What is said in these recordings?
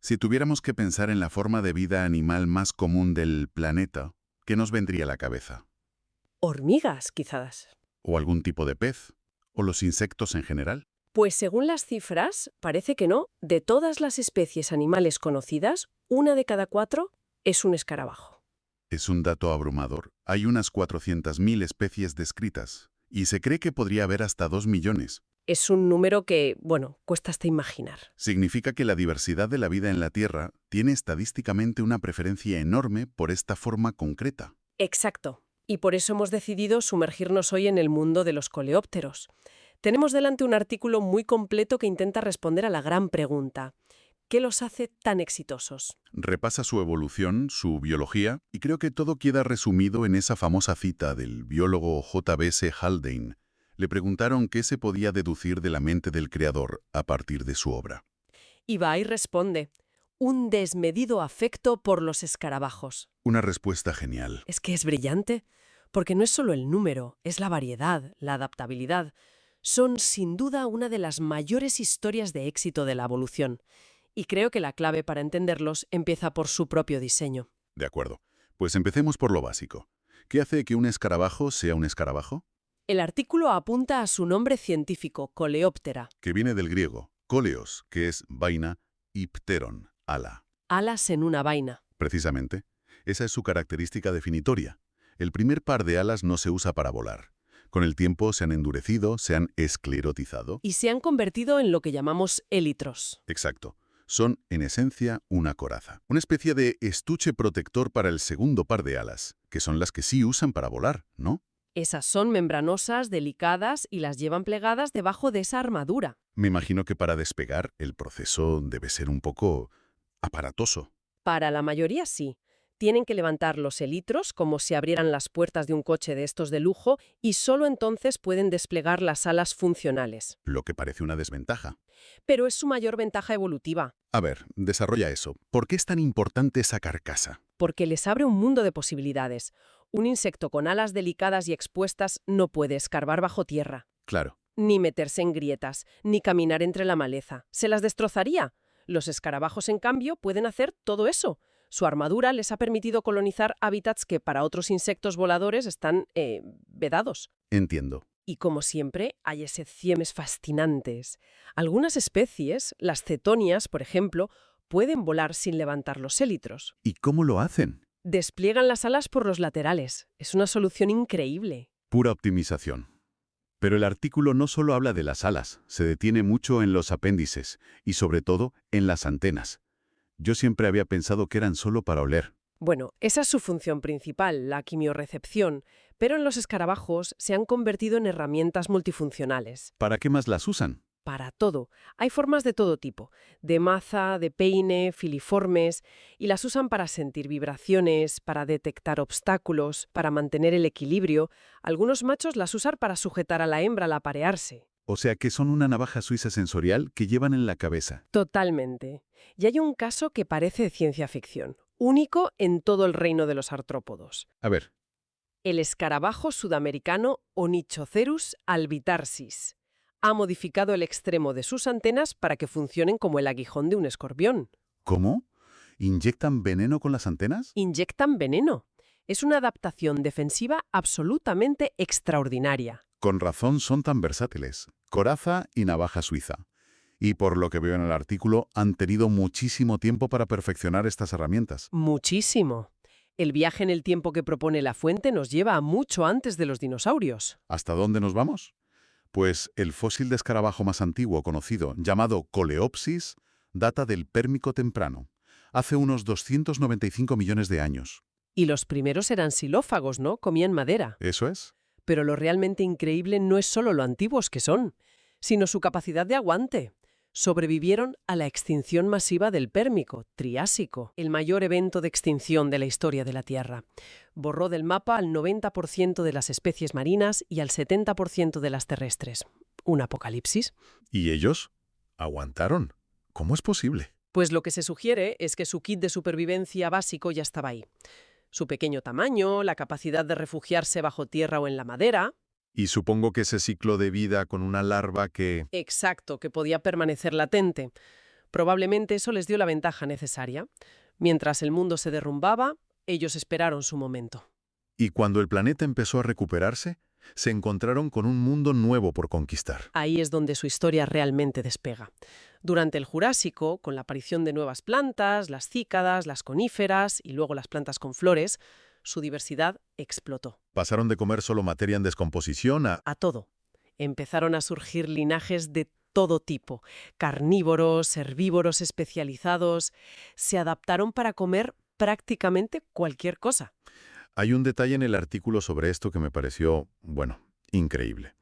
Si tuviéramos que pensar en la forma de vida animal más común del planeta, ¿qué nos vendría a la cabeza? Hormigas, quizás. ¿O algún tipo de pez? ¿O los insectos en general? Pues según las cifras, parece que no. De todas las especies animales conocidas, una de cada 4 es un escarabajo. Es un dato abrumador. Hay unas 400.000 especies descritas, y se cree que podría haber hasta 2 millones. Es un número que, bueno, cuesta hasta imaginar. Significa que la diversidad de la vida en la Tierra tiene estadísticamente una preferencia enorme por esta forma concreta. Exacto. Y por eso hemos decidido sumergirnos hoy en el mundo de los coleópteros. Tenemos delante un artículo muy completo que intenta responder a la gran pregunta: ¿qué los hace tan exitosos? Repasa su evolución, su biología, y creo que todo queda resumido en esa famosa cita del biólogo J.B.S. Haldane. Le preguntaron qué se podía deducir de la mente del creador a partir de su obra. Y va y responde: un desmedido afecto por los escarabajos. Una respuesta genial. Es que es brillante, porque no es solo el número, es la variedad, la adaptabilidad. Son, sin duda, una de las mayores historias de éxito de la evolución. Y creo que la clave para entenderlos empieza por su propio diseño. De acuerdo. Pues empecemos por lo básico. ¿Qué hace que un escarabajo sea un escarabajo? El artículo apunta a su nombre científico, Coleóptera. Que viene del griego, koleos, que es vaina, y pteron, ala. Alas en una vaina. Precisamente, esa es su característica definitoria. El primer par de alas no se usa para volar. Con el tiempo se han endurecido, se han esclerotizado. Y se han convertido en lo que llamamos élitros. Exacto. Son, en esencia, una coraza. Una especie de estuche protector para el segundo par de alas, que son las que sí usan para volar, ¿no? Esas son membranosas, delicadas y las llevan plegadas debajo de esa armadura. Me imagino que para despegar el proceso debe ser un poco aparatoso. Para la mayoría sí. Tienen que levantar los élitros como si abrieran las puertas de un coche de estos de lujo y solo entonces pueden desplegar las alas funcionales. Lo que parece una desventaja. Pero es su mayor ventaja evolutiva, A ver, desarrolla eso. ¿Por qué es tan importante esa carcasa? porque les abre un mundo de posibilidades. Un insecto con alas delicadas y expuestas no puede escarbar bajo tierra, Claro. ni meterse en grietas, ni caminar entre la maleza. Se las destrozaría. Los escarabajos, en cambio, pueden hacer todo eso. Su armadura les ha permitido colonizar hábitats que para otros insectos voladores están vedados. Entiendo. Y como siempre, hay excepciones fascinantes. Algunas especies, las cetonias, por ejemplo, pueden volar sin levantar los élitros. ¿Y cómo lo hacen? Despliegan las alas por los laterales. Es una solución increíble. Pura optimización. Pero el artículo no solo habla de las alas, se detiene mucho en los apéndices y sobre todo en las antenas. Yo siempre había pensado que eran solo para oler. Bueno, esa es su función principal, la quimiorrecepción, pero en los escarabajos se han convertido en herramientas multifuncionales. ¿Para qué más las usan? Para todo. Hay formas de todo tipo, de maza, de peine, filiformes, y las usan para sentir vibraciones, para detectar obstáculos, para mantener el equilibrio. Algunos machos las usan para sujetar a la hembra al aparearse. O sea que son una navaja suiza sensorial que llevan en la cabeza. Totalmente. Y hay un caso que parece de ciencia ficción, único en todo el reino de los artrópodos. A ver, El escarabajo sudamericano Onychocerus albitarsis ha modificado el extremo de sus antenas para que funcionen como el aguijón de un escorpión. ¿cómo? ¿Inyectan veneno con las antenas? Inyectan veneno. Es una adaptación defensiva absolutamente extraordinaria. Con razón son tan versátiles. Coraza y navaja suiza. Y por lo que veo en el artículo, han tenido muchísimo tiempo para perfeccionar estas herramientas. Muchísimo. El viaje en el tiempo que propone la fuente nos lleva a mucho antes de los dinosaurios. ¿Hasta dónde nos vamos? Pues el fósil de escarabajo más antiguo conocido, llamado Coleopsis, data del Pérmico temprano, hace unos 295 millones de años. Y los primeros eran xilófagos, ¿no? Comían madera. ¿Eso es? Pero lo realmente increíble no es solo lo antiguos que son, sino su capacidad de aguante. Sobrevivieron a la extinción masiva del Pérmico, Triásico, el mayor evento de extinción de la historia de la Tierra. Borró del mapa al 90% de las especies marinas y al 70% de las terrestres. Un apocalipsis. ¿Y ellos? ¿Aguantaron? ¿Cómo es posible? Pues lo que se sugiere es que su kit de supervivencia básico ya estaba ahí. Su pequeño tamaño, la capacidad de refugiarse bajo tierra o en la madera. Y supongo que ese ciclo de vida con una larva que... Exacto, que podía permanecer latente. Probablemente eso les dio la ventaja necesaria. Mientras el mundo se derrumbaba, ellos esperaron su momento. Y cuando el planeta empezó a recuperarse, se encontraron con un mundo nuevo por conquistar. Ahí es donde su historia realmente despega. Durante el Jurásico, con la aparición de nuevas plantas, las cícadas, las coníferas y luego las plantas con flores, su diversidad explotó. Pasaron de comer solo materia en descomposición A todo. Empezaron a surgir linajes de todo tipo, carnívoros, herbívoros especializados. Se adaptaron para comer prácticamente cualquier cosa. Hay un detalle en el artículo sobre esto que me pareció, bueno, increíble.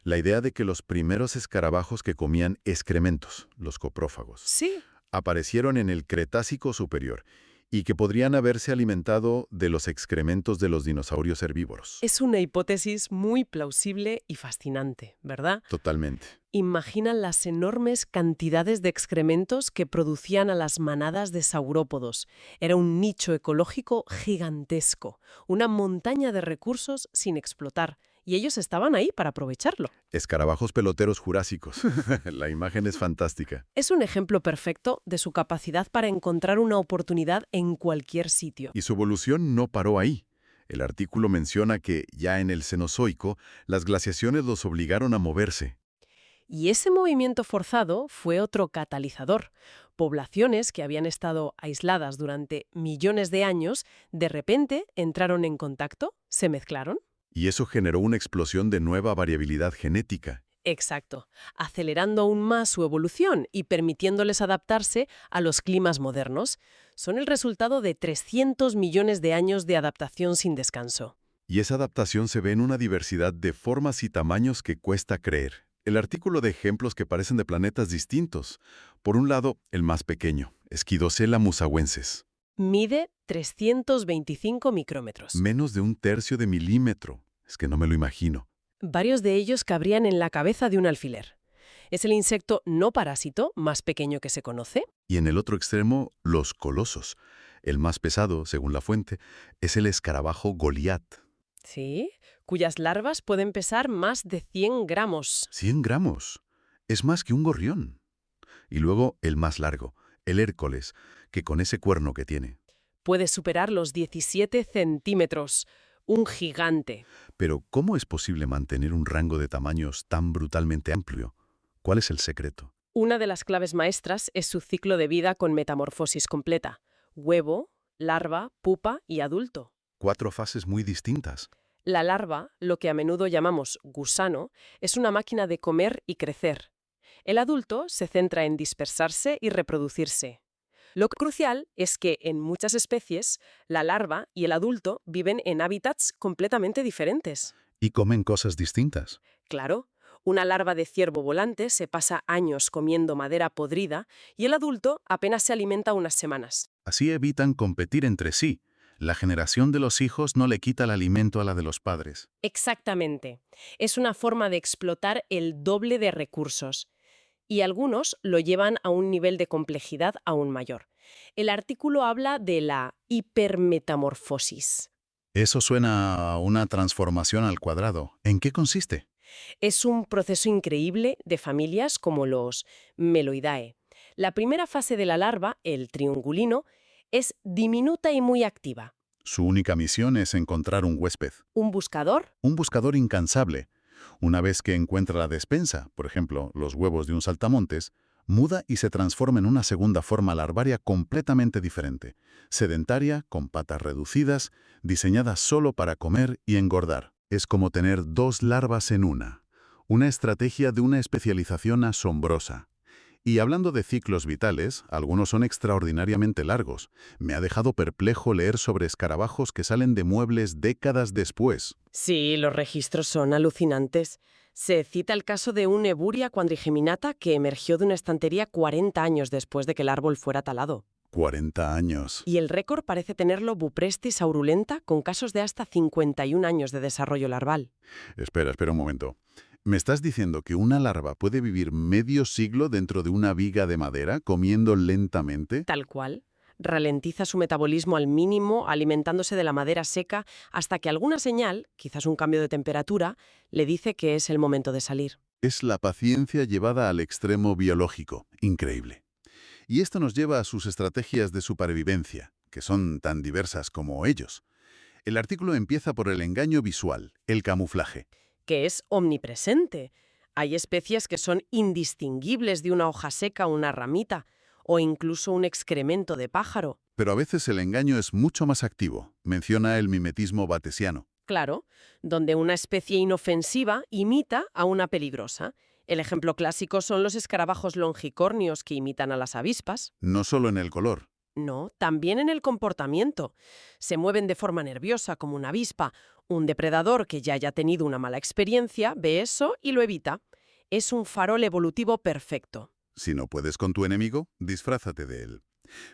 La idea de que los primeros escarabajos que comían excrementos, los coprófagos, Sí. aparecieron en el Cretácico superior y que podrían haberse alimentado de los excrementos de los dinosaurios herbívoros. Es una hipótesis muy plausible y fascinante, ¿verdad? Totalmente. Imagina las enormes cantidades de excrementos que producían a las manadas de saurópodos. Era un nicho ecológico gigantesco, una montaña de recursos sin explotar, y ellos estaban ahí para aprovecharlo. Escarabajos peloteros jurásicos. La imagen es fantástica. Es un ejemplo perfecto de su capacidad para encontrar una oportunidad en cualquier sitio. Y su evolución no paró ahí. El artículo menciona que, ya en el Cenozoico, las glaciaciones los obligaron a moverse. Y ese movimiento forzado fue otro catalizador. Poblaciones que habían estado aisladas durante millones de años, de repente entraron en contacto, se mezclaron. Y eso generó una explosión de nueva variabilidad genética. Exacto, acelerando aún más su evolución y permitiéndoles adaptarse a los climas modernos. Son el resultado de 300 millones de años de adaptación sin descanso. Y esa adaptación se ve en una diversidad de formas y tamaños que cuesta creer. El artículo de ejemplos que parecen de planetas distintos. Por un lado, el más pequeño, Esquidocela musawensis. Mide 325 micrómetros. Menos de 1/3 de milímetro. Es que no me lo imagino. Varios de ellos cabrían en la cabeza de un alfiler. Es el insecto no parásito más pequeño que se conoce. Y en el otro extremo, los colosos. El más pesado, según la fuente, es el escarabajo Goliat. Sí, cuyas larvas pueden pesar más de 100 gramos. 100 gramos. Es más que un gorrión. Y luego el más largo, el Hércules, que con ese cuerno que tiene. Puede superar los 17 centímetros. Un gigante. Pero, ¿cómo es posible mantener un rango de tamaños tan brutalmente amplio? ¿Cuál es el secreto? Una de las claves maestras es su ciclo de vida con metamorfosis completa. Huevo, larva, pupa y adulto. 4 fases muy distintas. La larva, lo que a menudo llamamos gusano, es una máquina de comer y crecer. El adulto se centra en dispersarse y reproducirse. Lo crucial es que, en muchas especies, la larva y el adulto viven en hábitats completamente diferentes. Y comen cosas distintas. Claro, una larva de ciervo volante se pasa años comiendo madera podrida y el adulto apenas se alimenta unas semanas. Así evitan competir entre sí. La generación de los hijos no le quita el alimento a la de los padres. Exactamente. Es una forma de explotar el doble de recursos. Y algunos lo llevan a un nivel de complejidad aún mayor. El artículo habla de la hipermetamorfosis. Eso suena a una transformación al cuadrado. ¿En qué consiste? Es un proceso increíble de familias como los Meloidae. La primera fase de la larva, el triungulino, es diminuta y muy activa. Su única misión es encontrar un huésped. Un buscador. Un buscador incansable. Una vez que encuentra la despensa, por ejemplo, los huevos de un saltamontes, muda y se transforma en una segunda forma larvaria completamente diferente, sedentaria, con patas reducidas, diseñada solo para comer y engordar. Es como tener 2 larvas en una estrategia de una especialización asombrosa. Y hablando de ciclos vitales, algunos son extraordinariamente largos. Me ha dejado perplejo leer sobre escarabajos que salen de muebles décadas después. Sí, los registros son alucinantes. Se cita el caso de un Eburia quadrigeminata que emergió de una estantería 40 años después de que el árbol fuera talado. 40 años. Y el récord parece tenerlo Buprestis aurulenta, con casos de hasta 51 años de desarrollo larval. Espera un momento. ¿Me estás diciendo que una larva puede vivir medio siglo dentro de una viga de madera, comiendo lentamente? Tal cual. Ralentiza su metabolismo al mínimo, alimentándose de la madera seca, hasta que alguna señal, quizás un cambio de temperatura, le dice que es el momento de salir. Es la paciencia llevada al extremo biológico. Increíble. Y esto nos lleva a sus estrategias de supervivencia, que son tan diversas como ellos. El artículo empieza por el engaño visual, el camuflaje. Que es omnipresente. Hay especies que son indistinguibles de una hoja seca o una ramita, o incluso un excremento de pájaro. Pero a veces el engaño es mucho más activo. Menciona el mimetismo batesiano. Claro, donde una especie inofensiva imita a una peligrosa. El ejemplo clásico son los escarabajos longicornios que imitan a las avispas. No solo en el color. No, también en el comportamiento. Se mueven de forma nerviosa como una avispa. Un depredador que ya haya tenido una mala experiencia ve eso y lo evita. Es un farol evolutivo perfecto. Si no puedes con tu enemigo, disfrázate de él.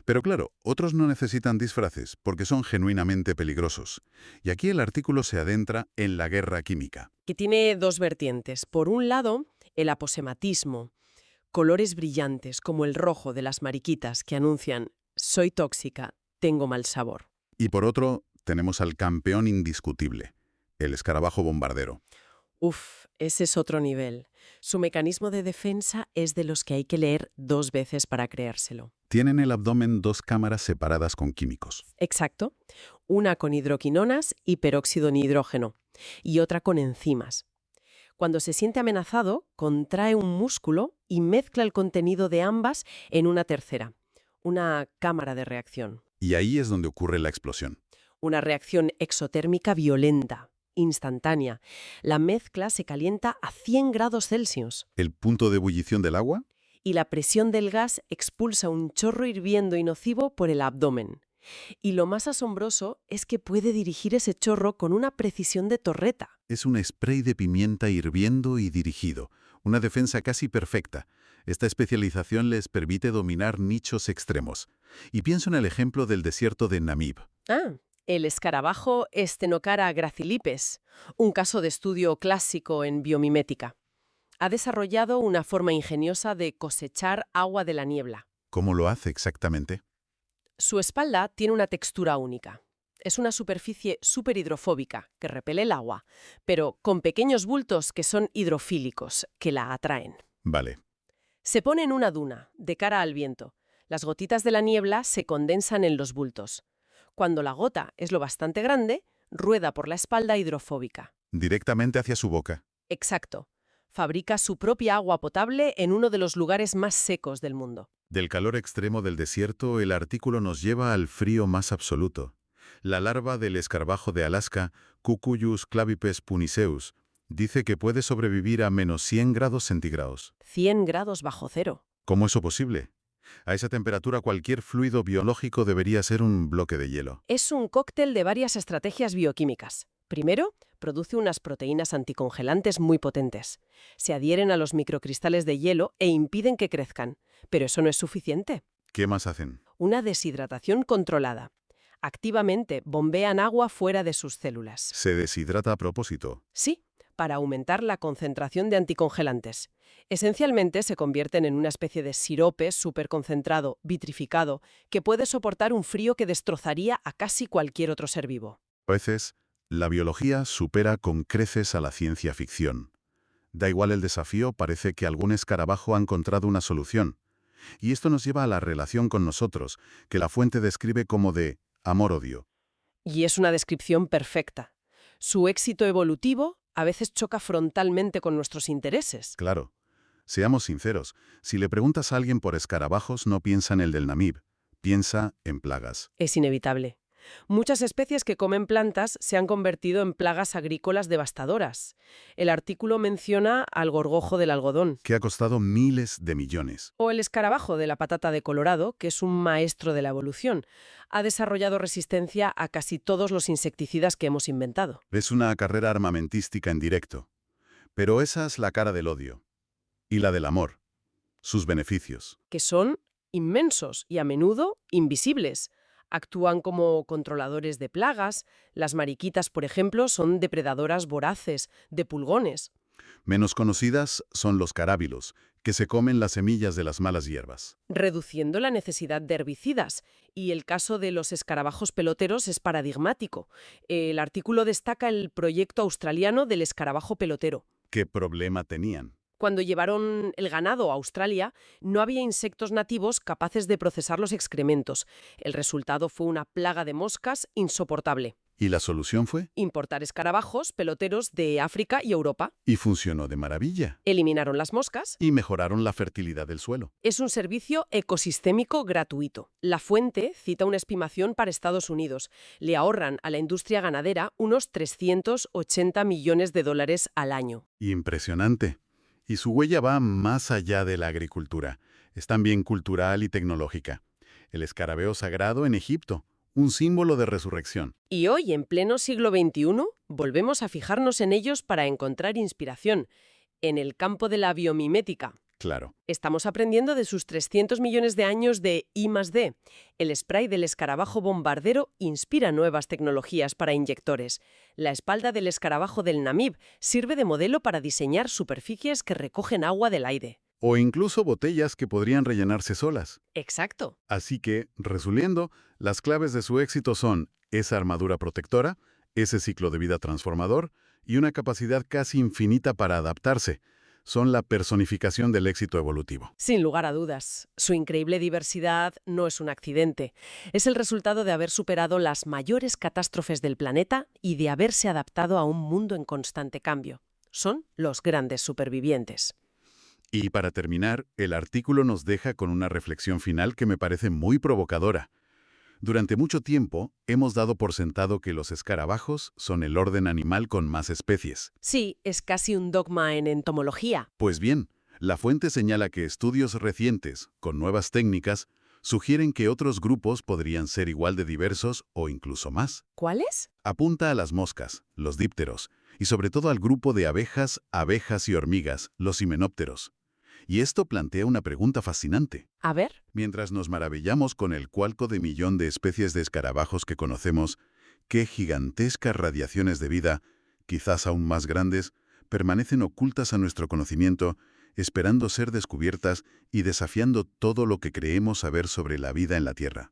Pero claro, otros no necesitan disfraces porque son genuinamente peligrosos. Y aquí el artículo se adentra en la guerra química. Que tiene dos vertientes. Por un lado, el aposematismo. Colores brillantes como el rojo de las mariquitas que anuncian «soy tóxica, tengo mal sabor». Y por otro, tenemos al campeón indiscutible, el escarabajo bombardero. Uf, ese es otro nivel. Su mecanismo de defensa es de los que hay que leer 2 veces para creérselo. Tienen en el abdomen 2 cámaras separadas con químicos. Exacto. Una con hidroquinonas y peróxido de hidrógeno, y otra con enzimas. Cuando se siente amenazado, contrae un músculo y mezcla el contenido de ambas en una tercera, una cámara de reacción. Y ahí es donde ocurre la explosión. Una reacción exotérmica violenta, instantánea. La mezcla se calienta a 100 grados Celsius. ¿El punto de ebullición del agua? Y la presión del gas expulsa un chorro hirviendo y nocivo por el abdomen. Y lo más asombroso es que puede dirigir ese chorro con una precisión de torreta. Es un spray de pimienta hirviendo y dirigido, una defensa casi perfecta. Esta especialización les permite dominar nichos extremos. Y pienso en el ejemplo del desierto de Namib. El escarabajo Stenocara gracilipes, un caso de estudio clásico en biomimética. Ha desarrollado una forma ingeniosa de cosechar agua de la niebla. ¿Cómo lo hace exactamente? Su espalda tiene una textura única. Es una superficie superhidrofóbica que repele el agua, pero con pequeños bultos que son hidrofílicos, que la atraen. Vale. Se pone en una duna, de cara al viento. Las gotitas de la niebla se condensan en los bultos. Cuando la gota es lo bastante grande, rueda por la espalda hidrofóbica. Directamente hacia su boca. Exacto. Fabrica su propia agua potable en uno de los lugares más secos del mundo. Del calor extremo del desierto, el artículo nos lleva al frío más absoluto. La larva del escarabajo de Alaska, Cucullus clavipes puniceus, dice que puede sobrevivir a menos 100 grados centígrados. 100 grados bajo cero. ¿Cómo es eso posible? A esa temperatura cualquier fluido biológico debería ser un bloque de hielo. Es un cóctel de varias estrategias bioquímicas. Primero, produce unas proteínas anticongelantes muy potentes. Se adhieren a los microcristales de hielo e impiden que crezcan. Pero eso no es suficiente. ¿Qué más hacen? Una deshidratación controlada. Activamente bombean agua fuera de sus células. Se deshidrata a propósito. Sí, para aumentar la concentración de anticongelantes. Esencialmente se convierten en una especie de sirope superconcentrado, vitrificado, que puede soportar un frío que destrozaría a casi cualquier otro ser vivo. A veces, la biología supera con creces a la ciencia ficción. Da igual el desafío, parece que algún escarabajo ha encontrado una solución. Y esto nos lleva a la relación con nosotros, que la fuente describe como de amor-odio. Y es una descripción perfecta. Su éxito evolutivo a veces choca frontalmente con nuestros intereses. Claro. Seamos sinceros, si le preguntas a alguien por escarabajos, no piensa en el del Namib, piensa en plagas. Es inevitable. Muchas especies que comen plantas se han convertido en plagas agrícolas devastadoras. El artículo menciona al gorgojo del algodón. Que ha costado miles de millones. O el escarabajo de la patata de Colorado, que es un maestro de la evolución. Ha desarrollado resistencia a casi todos los insecticidas que hemos inventado. Es una carrera armamentística en directo. Pero esa es la cara del odio. Y la del amor. Sus beneficios. Que son inmensos y a menudo invisibles. Actúan como controladores de plagas. Las mariquitas, por ejemplo, son depredadoras voraces de pulgones. Menos conocidas son los carábilos, que se comen las semillas de las malas hierbas. Reduciendo la necesidad de herbicidas. Y el caso de los escarabajos peloteros es paradigmático. El artículo destaca el proyecto australiano del escarabajo pelotero. ¿Qué problema tenían? Cuando llevaron el ganado a Australia, no había insectos nativos capaces de procesar los excrementos. El resultado fue una plaga de moscas insoportable. ¿Y la solución fue? Importar escarabajos peloteros de África y Europa. Y funcionó de maravilla. Eliminaron las moscas. Y mejoraron la fertilidad del suelo. Es un servicio ecosistémico gratuito. La fuente cita una estimación para Estados Unidos. Le ahorran a la industria ganadera unos 380 millones de dólares al año. Impresionante. Y su huella va más allá de la agricultura. Es también cultural y tecnológica. El escarabeo sagrado en Egipto, un símbolo de resurrección. Y hoy, en pleno siglo XXI, volvemos a fijarnos en ellos para encontrar inspiración. En el campo de la biomimética. Claro. Estamos aprendiendo de sus 300 millones de años de I+D. El spray del escarabajo bombardero inspira nuevas tecnologías para inyectores. La espalda del escarabajo del Namib sirve de modelo para diseñar superficies que recogen agua del aire. O incluso botellas que podrían rellenarse solas. Exacto. Así que, resumiendo, las claves de su éxito son esa armadura protectora, ese ciclo de vida transformador y una capacidad casi infinita para adaptarse. Son la personificación del éxito evolutivo. Sin lugar a dudas, su increíble diversidad no es un accidente. Es el resultado de haber superado las mayores catástrofes del planeta y de haberse adaptado a un mundo en constante cambio. Son los grandes supervivientes. Y para terminar, el artículo nos deja con una reflexión final que me parece muy provocadora. Durante mucho tiempo, hemos dado por sentado que los escarabajos son el orden animal con más especies. Sí, es casi un dogma en entomología. Pues bien, la fuente señala que estudios recientes, con nuevas técnicas, sugieren que otros grupos podrían ser igual de diversos o incluso más. ¿Cuáles? Apunta a las moscas, los dípteros, y sobre todo al grupo de abejas, y hormigas, los himenópteros. Y esto plantea una pregunta fascinante. A ver. Mientras nos maravillamos con el cualco de millón de especies de escarabajos que conocemos, qué gigantescas radiaciones de vida, quizás aún más grandes, permanecen ocultas a nuestro conocimiento, esperando ser descubiertas y desafiando todo lo que creemos saber sobre la vida en la Tierra.